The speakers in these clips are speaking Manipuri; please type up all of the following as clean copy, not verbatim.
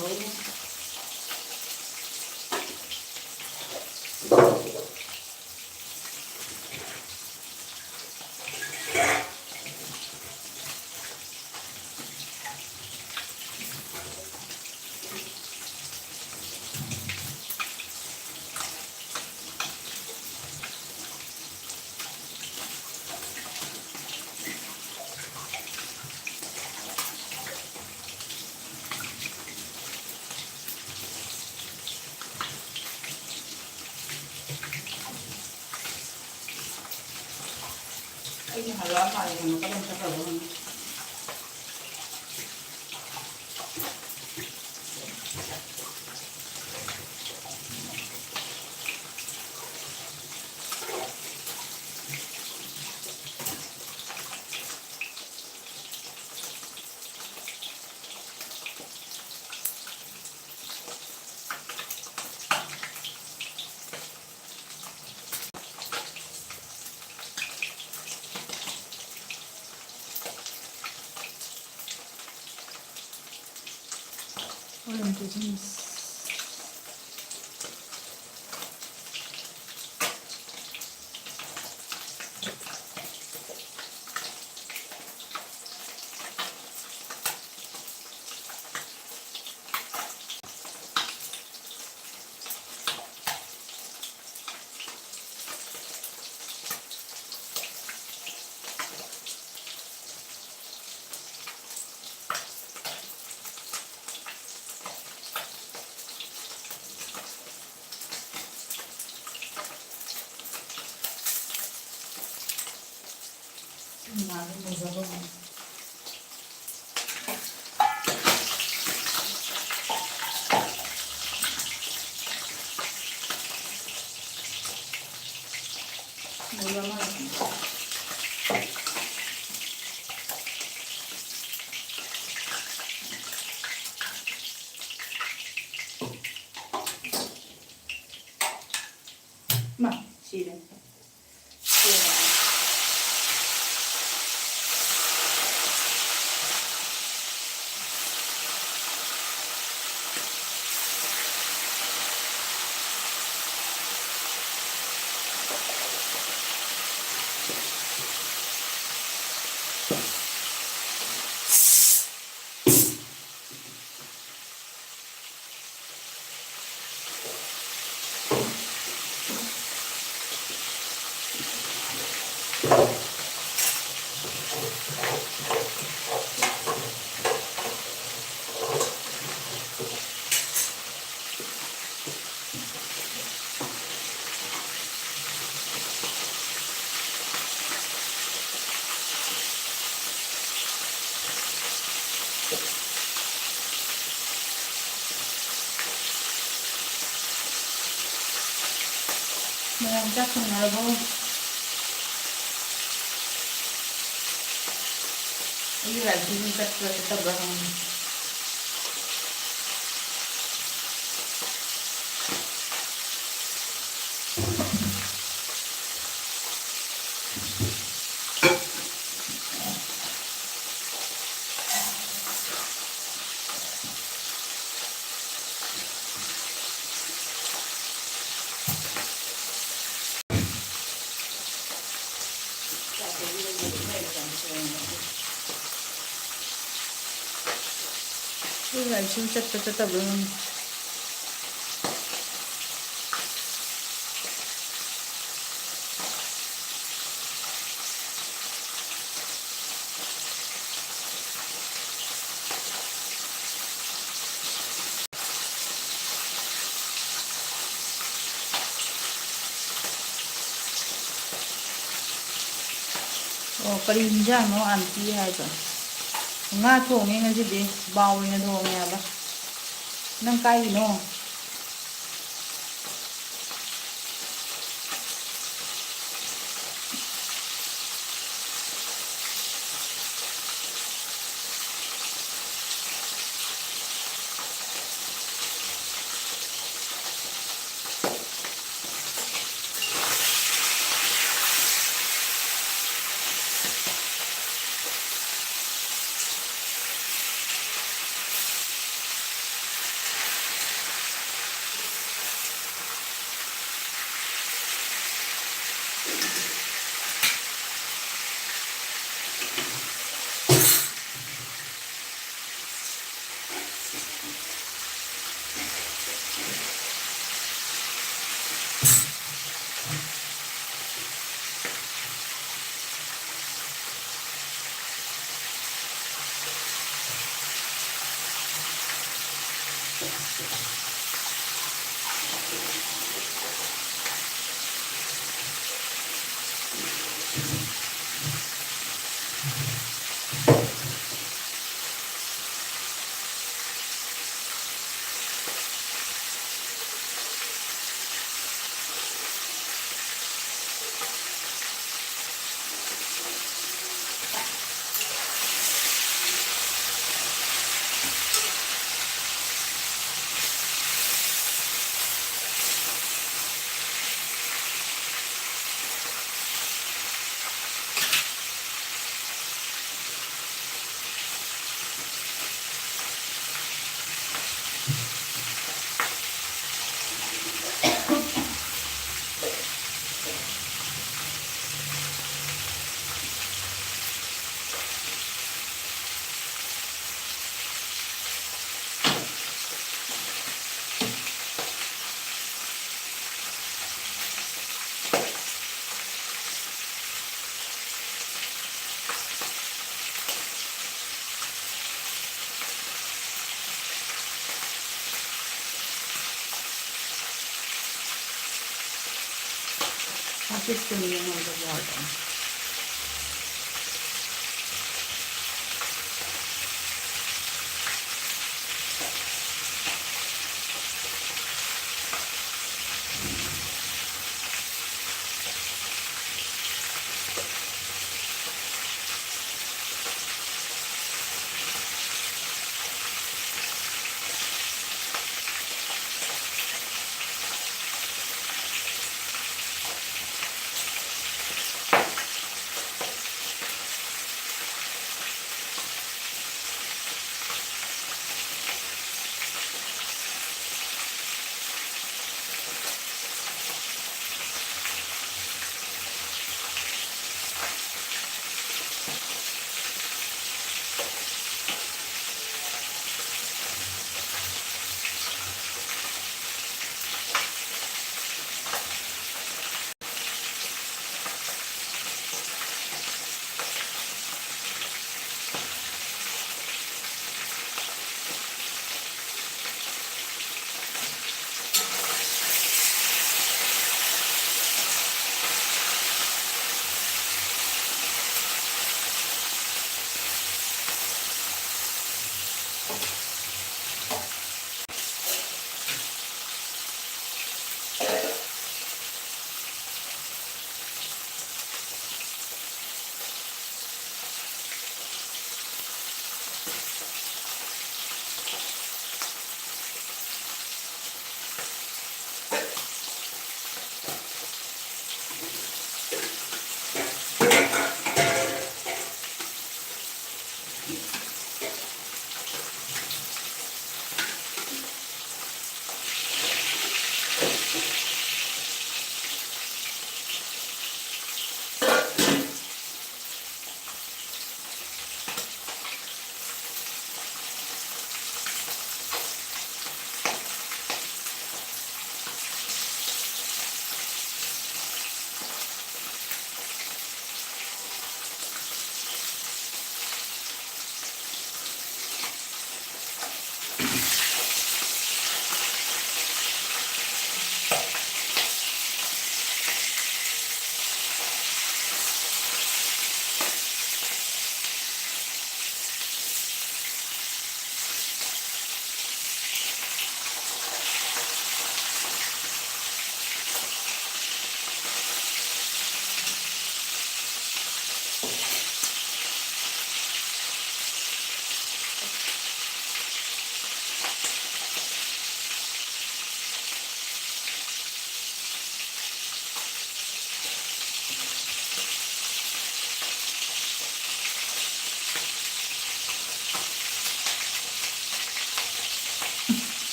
rồi. Ini halal kali yang kita bisa tahu. Orange juice. Malu mezabo. Mula malu. Ma, sile. Mengangkat mengalabo. Ini lagi minta kita barang. Ini lagi minta barang. Kari hinjang no auntie hai ba. Nga thong nga jidi baw ina thong ya ba. Nang kai no. ꯑꯄꯤꯛꯄꯅꯤ ꯌꯦꯡꯉꯣꯟꯗ ꯌꯥꯎꯕ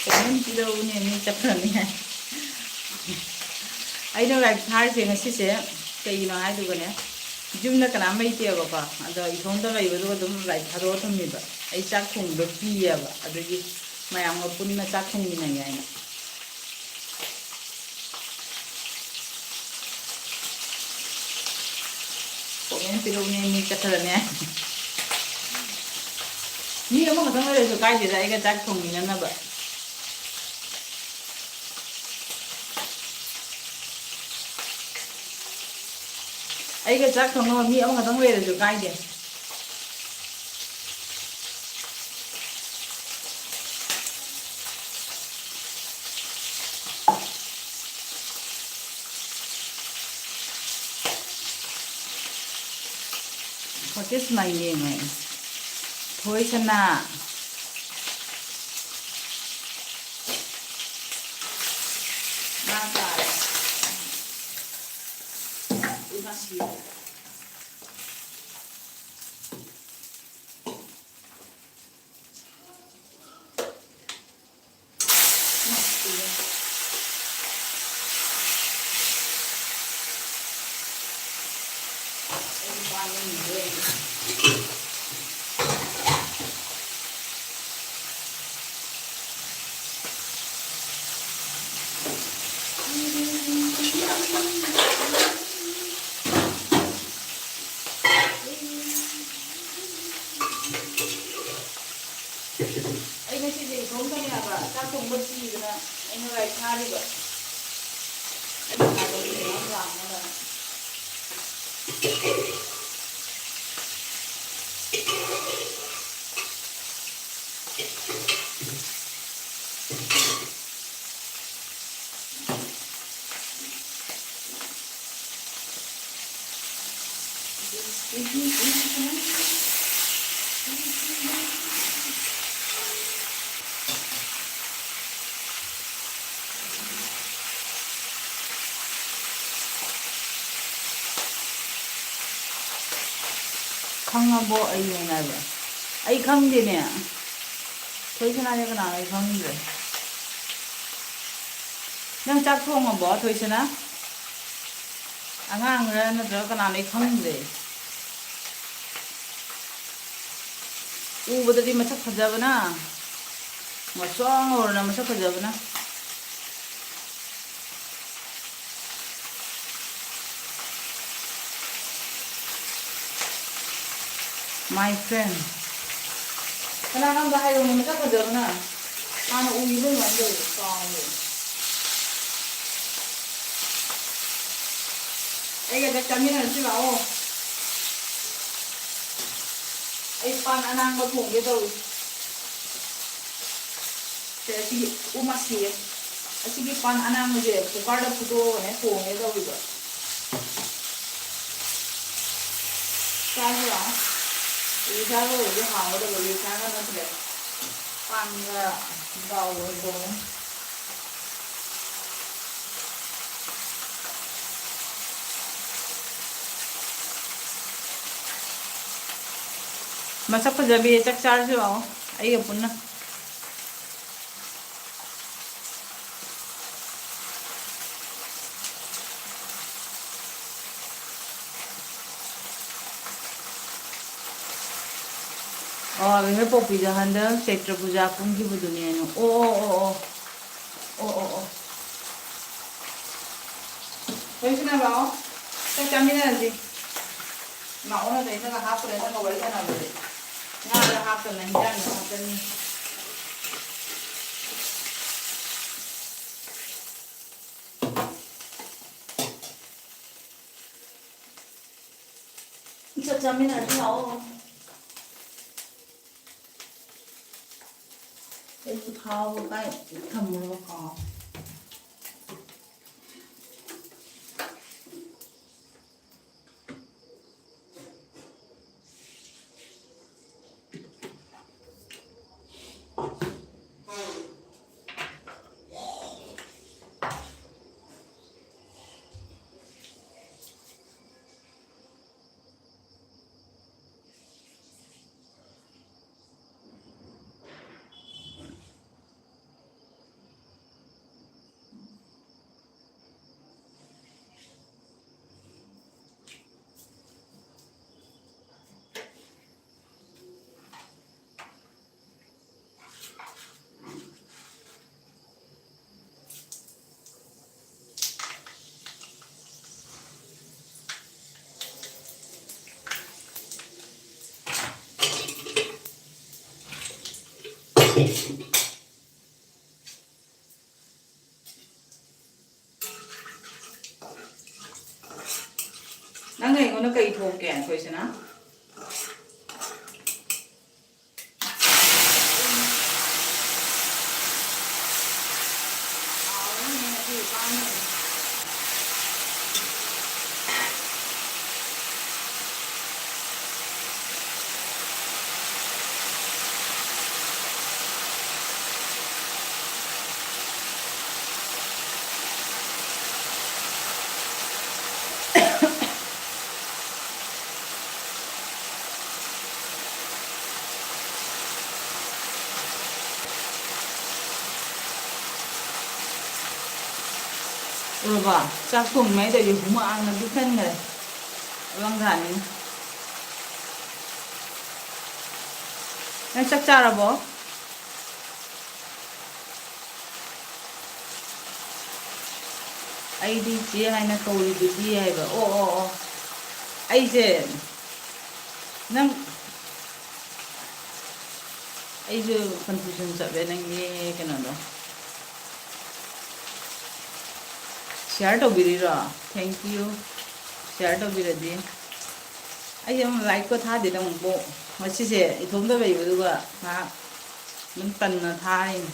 ꯀꯩꯅꯣꯝ ꯄꯤꯔꯛꯎꯅꯦ ꯃꯤ ꯆꯠꯈ꯭ꯔꯅꯤꯉꯥꯏ ꯑꯩꯅ ꯂꯥꯏꯛ ꯊꯥꯔꯤꯁꯦ ꯉꯁꯤꯁꯦ ꯀꯩꯒꯤꯅꯣ ꯍꯥꯏꯗꯨꯒꯅꯦ ꯌꯨꯝꯗ ꯀꯅꯥꯝ ꯂꯩꯇꯦꯕꯀꯣ ꯑꯗꯣ ꯏꯇꯣꯝꯇ ꯂꯩꯕꯗꯨꯒ ꯑꯗꯨꯝ ꯂꯥꯏꯛ ꯊꯥꯗꯣꯛꯑ ꯊꯝꯃꯦꯕ ꯑꯩ ꯆꯥꯛ ꯊꯣꯡꯕꯗꯣ ꯀꯤꯌꯦꯕ ꯑꯗꯨꯒꯤ ꯃꯌꯥꯝꯒ ꯄꯨꯟꯅ ꯆꯥꯛ ꯊꯣꯡꯃꯤꯟꯅꯒꯦ ꯍꯥꯏꯅ ꯀꯩꯅꯣꯝ ꯄꯤꯔꯛꯎꯅꯦ ꯃꯤ ꯆꯠꯈ꯭ꯔꯅꯤ ꯃꯤ ꯑꯃꯈꯛꯇꯪ ꯂꯩꯔꯁꯨ ꯀꯥꯏꯗꯦꯗ ꯑꯩꯒ ꯆꯥꯛ ꯊꯣꯡꯃꯤꯟꯅꯅꯕ ꯑꯩꯒ ꯆꯥꯛ ꯊꯣꯡꯅꯕ ꯃꯤ ꯑꯃꯈꯛꯇꯪ ꯂꯩꯔꯁꯨ ꯀꯥꯏꯗꯦ What is my name? Thoisana. ꯑꯩ ꯉꯁꯤꯁꯦ ꯏꯇꯣꯝꯇꯅꯦꯕ ꯆꯥꯛ ꯊꯣꯡꯕ ꯀꯤꯗꯅ ꯑꯩꯅ ꯂꯥꯏꯛ ꯊꯥꯔꯤꯕ ꯑꯩꯅ ꯊꯥꯗꯣꯛꯏ ꯈꯪꯉꯕꯣ ꯑꯩ ꯍꯥꯏꯕ ꯑꯩ ꯈꯪꯗꯦꯅꯦ ꯊꯣꯏꯁꯅꯥꯁꯦ ꯀꯅꯥꯅꯣ ꯑꯩ ꯈꯪꯗ꯭ꯔꯦ ꯅꯪ ꯆꯥꯛ ꯊꯣꯡꯉꯕꯣ ꯊꯣꯏꯁꯅꯥ ꯑꯉꯥꯡꯔ ꯅꯠꯇ꯭ꯔꯒ ꯀꯅꯥꯅꯣ ꯑꯩ ꯈꯪꯗ꯭ꯔꯦ ꯎꯕꯗꯗꯤ ꯃꯁꯛ ꯐꯖꯕꯅ ꯉꯧꯁꯣꯛ ꯉꯧꯔꯅ ꯃꯁꯛ ꯐꯖꯕꯅ my friend ꯀꯅꯥꯅꯣ ꯑꯝꯇ ꯍꯥꯏꯔꯛꯎꯅꯦ ꯃꯁꯛ ꯐꯖꯕꯅ ꯍꯥꯟꯅ ꯎꯈꯤꯕ ꯑꯗꯨꯃꯥꯏꯅ ꯇꯧꯋꯦ ꯀꯥꯎꯔꯦ ꯑꯩꯒ ꯆꯥꯛ ꯆꯥꯃꯤꯟꯅꯔꯁꯤ ꯂꯥꯛꯑꯣ ꯑꯩ ꯄꯥꯟ ꯑꯅꯥꯡꯕ ꯊꯣꯡꯒꯦ ꯇꯧꯔꯤ ꯑꯁꯤꯒꯤ ꯎꯃꯥꯁꯤꯌꯦ ꯑꯁꯤꯒꯤ ꯄꯥꯟ ꯑꯅꯥꯡꯕꯁꯦ ꯀꯨꯀꯔꯗ ꯐꯨꯠꯇꯣꯛꯑꯒꯅꯦ ꯊꯣꯡꯒꯦ ꯇꯧꯔꯤꯕ ꯆꯥꯁꯤ ꯂꯥꯛꯑꯣ ꯔꯤꯁꯥꯒ ꯑꯣꯏꯔꯗꯤ ꯍꯥꯎꯒꯗꯕ ꯔꯤꯁꯥꯒ ꯅꯠꯇ꯭ꯔꯦ ꯄꯥꯟꯒ ꯗꯥꯎꯒ ꯊꯣꯡꯉꯦ ꯃꯁꯛ ꯐꯖꯕꯤ ꯆꯥꯛ ꯆꯥꯔꯁꯤ ꯂꯥꯛꯑꯣ ꯑꯩꯒ ꯄꯨꯟꯅ ꯍꯦꯄꯣꯛꯄꯤꯗ ꯍꯟꯗꯛ ꯆꯩꯇ꯭ꯔ ꯄꯨꯖꯥ ꯀꯨꯝꯈꯤꯕꯗꯨꯅꯦꯅ ꯑꯣ ꯊꯣꯏꯁꯅꯥ ꯂꯥꯛꯑꯣ ꯆꯥꯛ ꯆꯥꯃꯤꯟꯅꯔꯁꯤ ꯂꯥꯛꯑꯣꯅ ꯇꯩꯁꯅ ꯍꯥꯞꯄ꯭ꯔꯦ ꯅꯪꯒ ꯋꯥꯔꯤ ꯁꯥꯟꯅꯕꯁꯦ ꯉꯥꯗ ꯍꯥꯞꯇꯅ ꯍꯤꯟꯖꯥꯡꯗ ꯍꯥꯞꯆꯅꯤ ꯆꯥꯛ ꯆꯥꯃꯤꯟꯅꯔꯁꯤ ꯂꯥꯛꯑꯣ ꯑꯩꯁꯨ ꯊꯥꯎꯒ ꯀꯥꯏ ꯊꯝꯃꯨꯔꯕ ꯀꯥꯎ ꯅꯪꯅ ꯑꯩꯉꯣꯟꯗ ꯀꯩ ꯊꯣꯛꯀꯦ ꯊꯣꯏꯁꯅꯥ ꯎꯔꯕ ꯆꯥꯛ ꯊꯣꯡꯉꯩꯗꯗꯤ ꯍꯨꯃꯥꯡꯅ ꯄꯤꯛꯊꯟꯈ꯭ꯔꯦ ꯂꯪꯊꯥꯅꯤꯅ ꯅꯪ ꯆꯥꯛ ꯆꯥꯔꯕꯣ ꯑꯩꯗꯤ ꯆꯦ ꯍꯥꯏꯅ ꯀꯧꯔꯤꯗꯨꯗꯤ ꯍꯥꯏꯕ ꯑꯣ ꯑꯩꯁꯦ ꯅꯪ ꯑꯩꯁꯨ ꯀꯟꯐ꯭ꯌꯨꯖꯟ ꯆꯠꯂꯦ ꯅꯪꯒꯤ ꯀꯩꯅꯣꯗꯣ ꯁꯤꯌꯥꯔ ꯇꯧꯕꯤꯔꯤꯔꯣ ꯊꯦꯡꯛ ꯌꯨ ꯁꯤꯌꯥꯔ ꯇꯧꯕꯤꯔꯗꯤ ꯑꯩ ꯑꯃ ꯂꯥꯏꯔꯤꯛꯀ ꯊꯥꯗꯦꯗ ꯑꯃꯨꯛꯐꯥꯎ ꯉꯁꯤꯁꯦ ꯏꯇꯣꯝꯇ ꯂꯩꯕꯗꯨꯒ ꯉꯥꯏꯍꯥꯛ ꯑꯗꯨꯝ ꯇꯟꯅ ꯊꯥꯔꯤꯅꯤ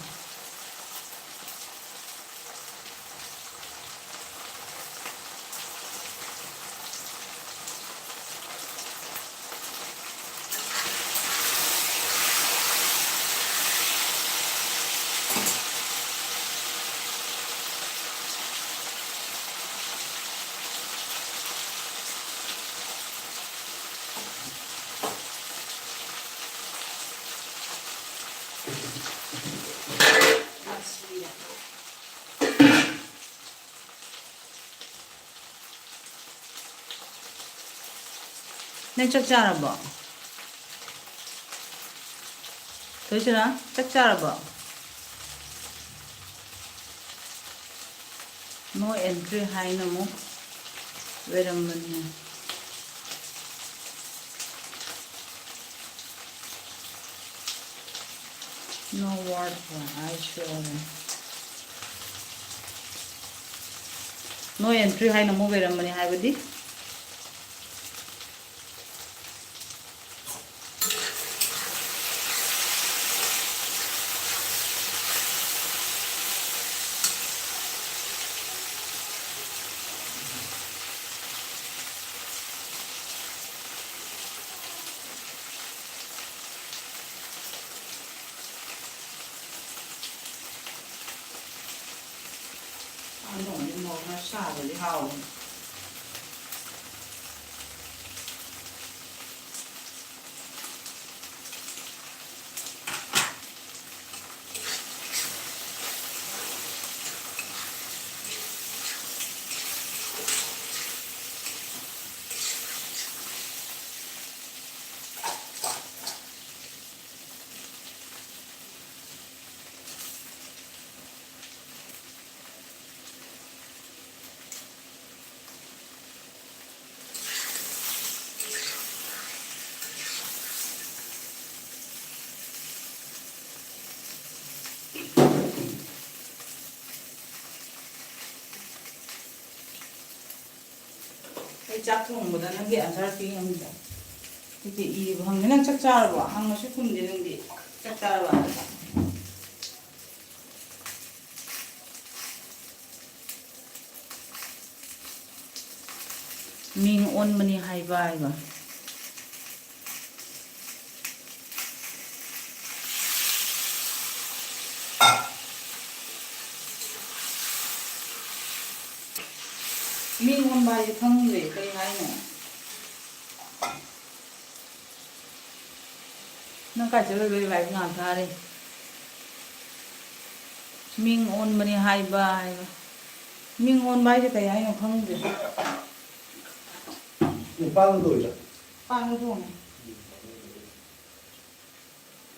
ꯅꯪ ꯆꯥꯛ ꯆꯥꯔꯕꯣ ꯊꯣꯏꯁꯅꯥ ꯆꯥꯛ ꯆꯥꯔꯕꯣ ꯅꯣ ꯑꯦꯟꯇ꯭ꯔꯤ ꯍꯥꯏꯅ ꯑꯃꯨꯛ ꯂꯩꯔꯝꯕꯅꯦ ꯅꯣ ꯋꯥꯔꯗ ꯑꯥꯏ ꯁꯣꯔ ꯅꯣ ꯑꯦꯟꯇ꯭ꯔꯤ ꯍꯥꯏꯅ ꯑꯃꯨꯛ ꯂꯩꯔꯝꯕꯅꯦ ꯍꯥꯏꯕꯗꯤ ꯑꯗꯣꯝꯗꯤ ꯃꯣꯔꯣꯛꯅ ꯁꯥꯕꯗꯤ ꯍꯥꯎꯕꯅꯤ ꯑꯩ ꯆꯥꯛ ꯊꯣꯡꯕꯗ ꯅꯪꯒꯤ ꯑꯟꯁꯔ ꯄꯤ ꯉꯝꯗ꯭ꯔꯦ ꯍꯧꯖꯤꯛ ꯏꯕ ꯍꯪꯉꯦ ꯅꯪ ꯆꯥꯛ ꯆꯥꯔꯕꯣ ꯍꯪꯉꯁꯨ ꯈꯨꯝꯗꯦ ꯅꯪꯗꯤ ꯆꯥꯛ ꯆꯥꯔꯕ ꯃꯤꯡ ꯑꯣꯟꯕꯅꯤ ꯍꯥꯏꯕ ꯍꯥꯏꯕ ꯃꯤꯡ ꯑꯣꯟꯕ ꯍꯥꯏꯁꯦ ꯈꯪꯗ꯭ꯔꯦ ꯀꯩ ꯍꯥꯏꯅꯣ ꯅꯪ ꯀꯥꯏ ꯆꯠꯂꯨꯕꯩ ꯂꯥꯏꯔꯤꯛ ꯉꯥꯛ ꯊꯥꯔꯤ ꯃꯤꯡ ꯑꯣꯟꯕꯅꯤ ꯍꯥꯏꯕ ꯍꯥꯏꯕ ꯃꯤꯡ ꯑꯣꯟꯕ ꯍꯥꯏꯁꯦ ꯀꯩ ꯍꯥꯏꯅꯣ ꯈꯪꯗ꯭ꯔꯦ ꯄꯥꯟꯒ ꯊꯣꯡꯉꯤꯔ? ꯄꯥꯟꯒ ꯊꯣꯡꯉꯦ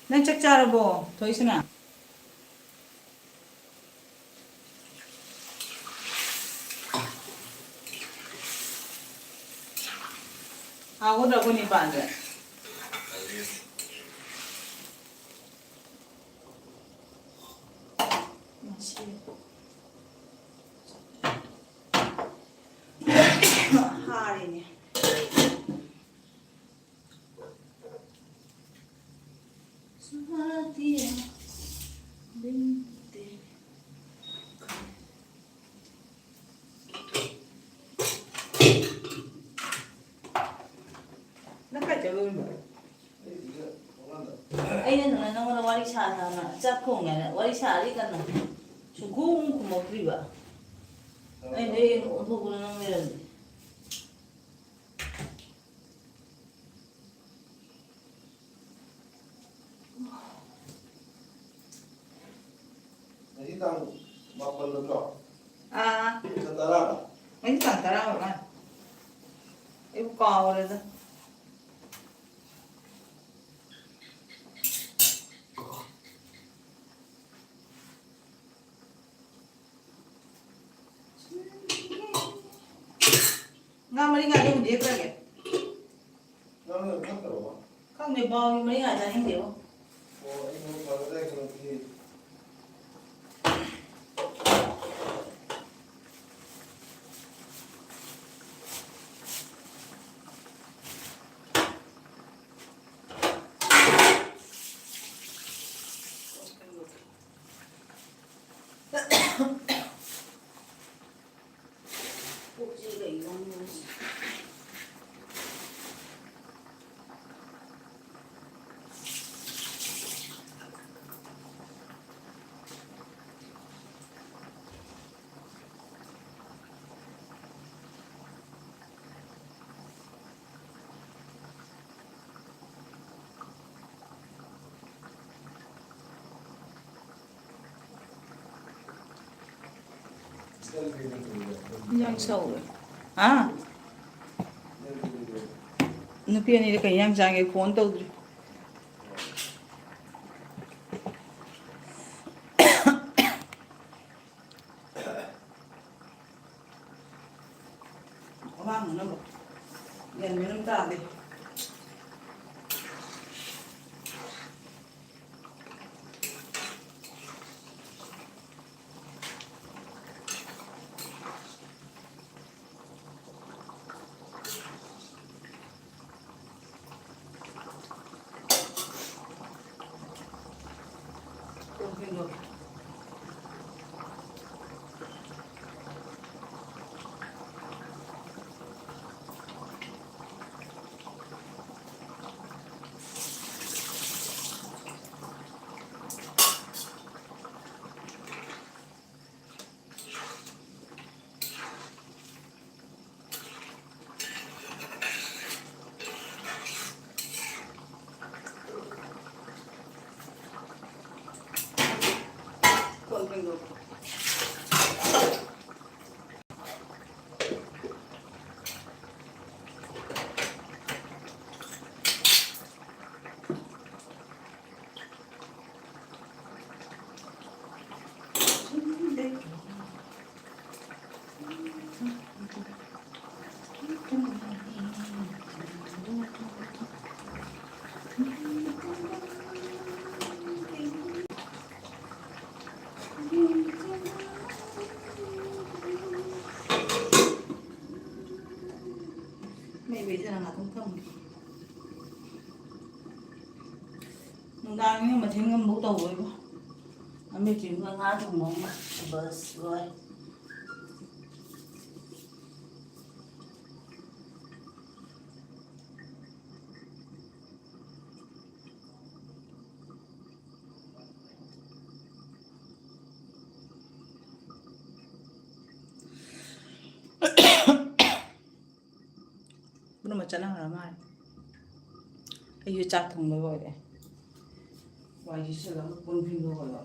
ꯅꯪ ꯆꯥꯛ ꯆꯥꯔꯕꯣ ꯊꯣꯏꯁꯅꯥ ꯍꯥꯎꯒꯗ꯭ꯔꯥ ꯑꯩꯈꯣꯏ ꯅꯤꯄꯥꯟꯁꯦ ꯍꯥꯔꯤꯅꯦ ꯅꯪ ꯀꯥꯏ ꯆꯠꯂꯨꯏꯅꯣ ꯑꯩꯅ ꯅꯪꯉꯣꯟꯗ ꯋꯥꯔꯤ ꯁꯥꯅ ꯆꯥꯛ ꯊꯣꯡꯉꯦꯅ ꯋꯥꯔꯤ ꯁꯥꯔꯤ ꯀꯟꯅ ꯁꯨꯡꯈꯨꯝ ꯈꯨꯝꯃꯛꯇ꯭ꯔꯤꯕ ꯑꯩꯅ ꯍꯦꯛ ꯑꯣꯟꯊꯣꯛꯄꯗ ꯅꯪ ꯂꯩꯔꯝꯗꯦ ꯉꯁꯤ ꯇꯥꯡ 10 ꯅꯠꯇ꯭ꯔꯣ? ꯇꯥꯡ 10 ꯉꯁꯤ ꯇꯥꯡ 10 ꯑꯣꯏꯔ ꯑꯩꯕꯨ ꯀꯥꯎꯔꯦꯗ ꯉꯥ ꯃꯔꯤꯡꯒꯥꯗꯣ ꯑꯃꯨꯛ ꯍꯦꯛꯈ꯭ꯔꯒꯦ ꯅꯪꯅ ꯈꯪꯗ꯭ꯔꯕꯣ? ꯈꯪꯗꯦ ꯕꯥꯎꯒꯤ ꯃꯔꯤꯡꯒꯥ ꯆꯥꯅꯤꯡꯗꯦꯕꯣ ꯑꯣ ꯑꯩ ꯅꯣꯡ ꯐꯥꯗꯣꯛ ꯀꯩꯅꯣꯒꯤ Yang sâu à nó kia này cái yang trang cái phone tàu vang nó gần mấy năm ta đi bây giờ là thông thông nó đang nhưng mà thấy ngâm bố tàu rồi quá mình chỉ ngâm ngã trong móng mà bớt rồi nó mà chán là mai cái gì chặt thằng nó gọi đấy vài gì sẽ làm con phim nó gọi rồi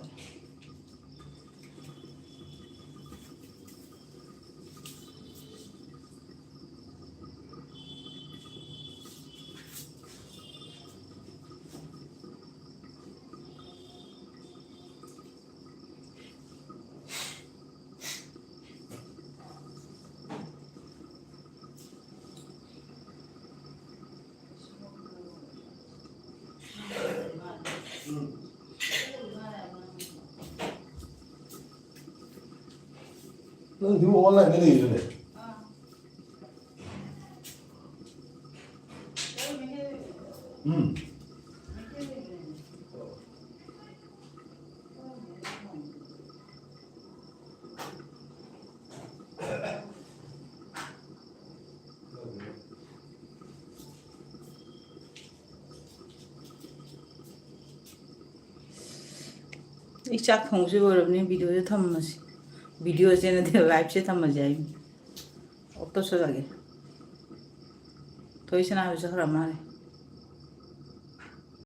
너 지금 온라인 내리 이러네. एक चाक खोंसे बोल अपने वीडियो से थम मसी वीडियो से ना दे लाइव से थम मजा आई अब तो सो लगे तो इसे ना हो सकता हमारे